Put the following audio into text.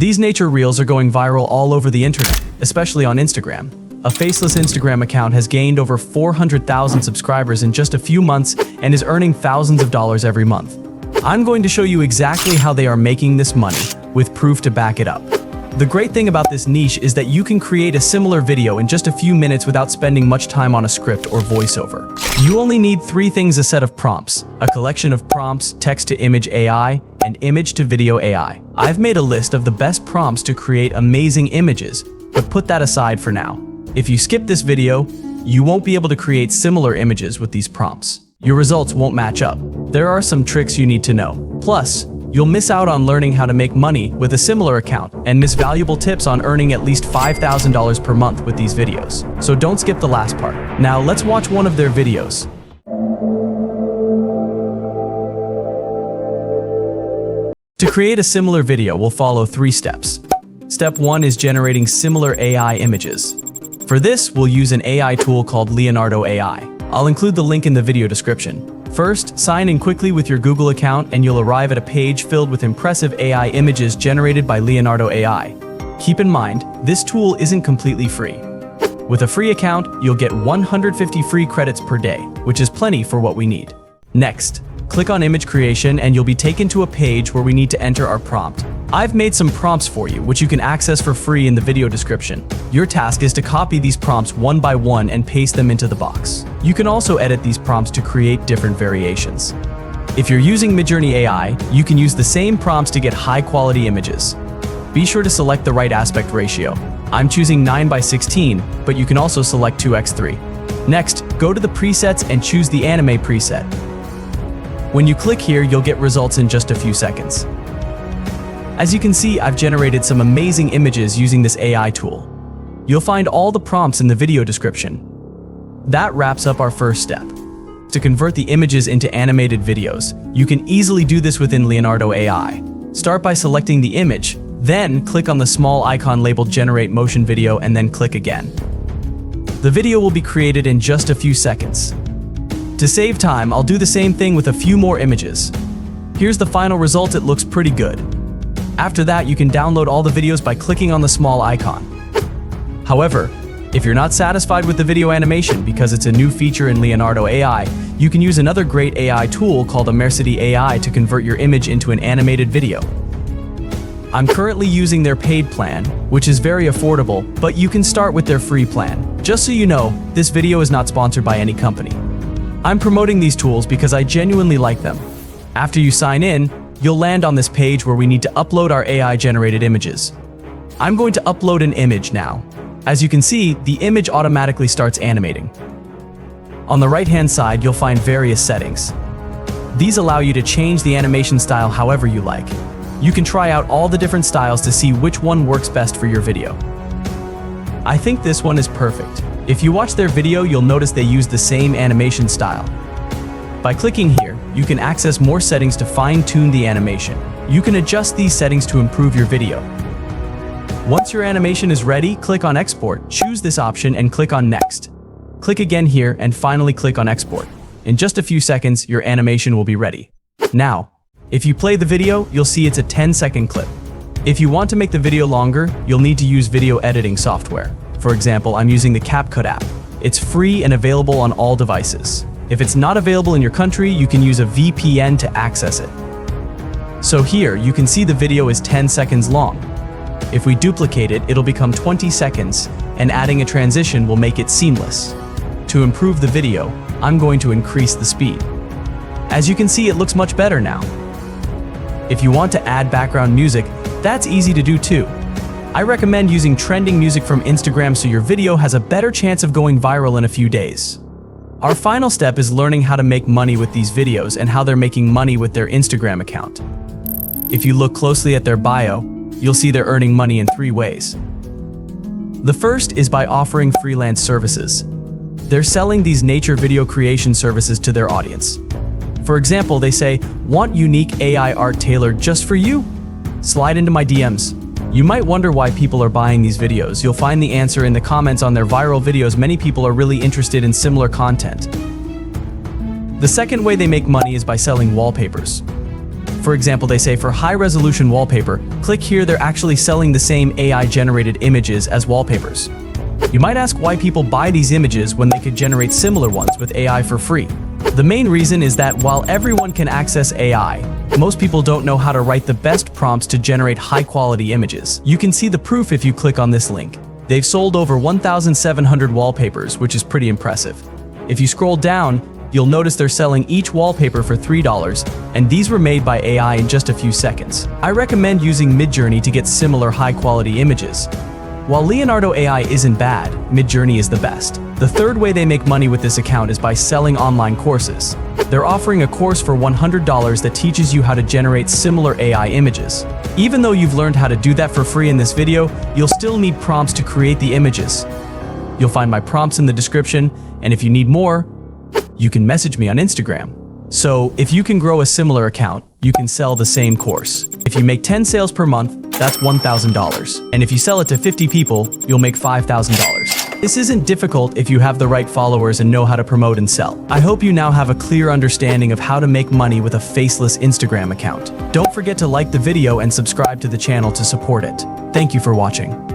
These nature reels are going viral all over the internet, especially on Instagram. A faceless Instagram account has gained over 400,000 subscribers in just a few months and is earning thousands of dollars every month. I'm going to show you exactly how they are making this money, with proof to back it up. The great thing about this niche is that you can create a similar video in just a few minutes without spending much time on a script or voiceover. You only need 3 things: a set of prompts, a collection of prompts, text-to-image AI, and image-to-video AI. I've made a list of the best prompts to create amazing images, but put that aside for now. If you skip this video, you won't be able to create similar images with these prompts. Your results won't match up. There are some tricks you need to know. Plus, you'll miss out on learning how to make money with a similar account and miss valuable tips on earning at least $5,000 per month with these videos. So don't skip the last part. Now let's watch one of their videos. To create a similar video, we'll follow 3 steps. Step 1 is generating similar AI images. For this, we'll use an AI tool called Leonardo AI. I'll include the link in the video description. First, sign in quickly with your Google account and you'll arrive at a page filled with impressive AI images generated by Leonardo AI. Keep in mind, this tool isn't completely free. With a free account, you'll get 150 free credits per day, which is plenty for what we need. Next, click on image creation and you'll be taken to a page where we need to enter our prompt. I've made some prompts for you, which you can access for free in the video description. Your task is to copy these prompts one by one and paste them into the box. You can also edit these prompts to create different variations. If you're using Midjourney AI, you can use the same prompts to get high-quality images. Be sure to select the right aspect ratio. I'm choosing 9:16, but you can also select 2:3. Next, go to the presets and choose the anime preset. When you click here, you'll get results in just a few seconds. As you can see, I've generated some amazing images using this AI tool. You'll find all the prompts in the video description. That wraps up our first step. To convert the images into animated videos, you can easily do this within Leonardo AI. Start by selecting the image, then click on the small icon labeled Generate Motion Video and then click again. The video will be created in just a few seconds. To save time, I'll do the same thing with a few more images. Here's the final result. It looks pretty good. After that, you can download all the videos by clicking on the small icon. However, if you're not satisfied with the video animation because it's a new feature in Leonardo AI, you can use another great AI tool called Use Merced AI to convert your image into an animated video. I'm currently using their paid plan, which is very affordable, but you can start with their free plan. Just so you know, this video is not sponsored by any company. I'm promoting these tools because I genuinely like them. After you sign in, you'll land on this page where we need to upload our AI-generated images. I'm going to upload an image now. As you can see, the image automatically starts animating. On the right-hand side, you'll find various settings. These allow you to change the animation style however you like. You can try out all the different styles to see which one works best for your video. I think this one is perfect. If you watch their video, you'll notice they use the same animation style. By clicking here, you can access more settings to fine-tune the animation. You can adjust these settings to improve your video. Once your animation is ready, click on Export, choose this option and click on Next. Click again here and finally click on Export. In just a few seconds, your animation will be ready. Now, if you play the video, you'll see it's a 10-second clip. If you want to make the video longer, you'll need to use video editing software. For example, I'm using the CapCut app. It's free and available on all devices. If it's not available in your country, you can use a VPN to access it. So here, you can see the video is 10 seconds long. If we duplicate it, it'll become 20 seconds, and adding a transition will make it seamless. To improve the video, I'm going to increase the speed. As you can see, it looks much better now. If you want to add background music, that's easy to do too. I recommend using trending music from Instagram so your video has a better chance of going viral in a few days. Our final step is learning how to make money with these videos and how they're making money with their Instagram account. If you look closely at their bio, you'll see they're earning money in 3 ways. The first is by offering freelance services. They're selling these nature video creation services to their audience. For example, they say, "Want unique AI art tailored just for you? Slide into my DMs." You might wonder why people are buying these videos. You'll find the answer in the comments on their viral videos. Many people are really interested in similar content. The second way they make money is by selling wallpapers. For example, they say for high-resolution wallpaper, click here. They're actually selling the same AI-generated images as wallpapers. You might ask why people buy these images when they could generate similar ones with AI for free. The main reason is that while everyone can access AI, most people don't know how to write the best prompts to generate high-quality images. You can see the proof if you click on this link. They've sold over 1,700 wallpapers, which is pretty impressive. If you scroll down, you'll notice they're selling each wallpaper for $3, and these were made by AI in just a few seconds. I recommend using Midjourney to get similar high-quality images. While Leonardo AI isn't bad, Midjourney is the best. The third way they make money with this account is by selling online courses. They're offering a course for $100 that teaches you how to generate similar AI images. Even though you've learned how to do that for free in this video, you'll still need prompts to create the images. You'll find my prompts in the description, and if you need more, you can message me on Instagram. So, if you can grow a similar account, you can sell the same course. If you make 10 sales per month, that's $1,000. And if you sell it to 50 people, you'll make $5,000. This isn't difficult if you have the right followers and know how to promote and sell. I hope you now have a clear understanding of how to make money with a faceless Instagram account. Don't forget to like the video and subscribe to the channel to support it. Thank you for watching.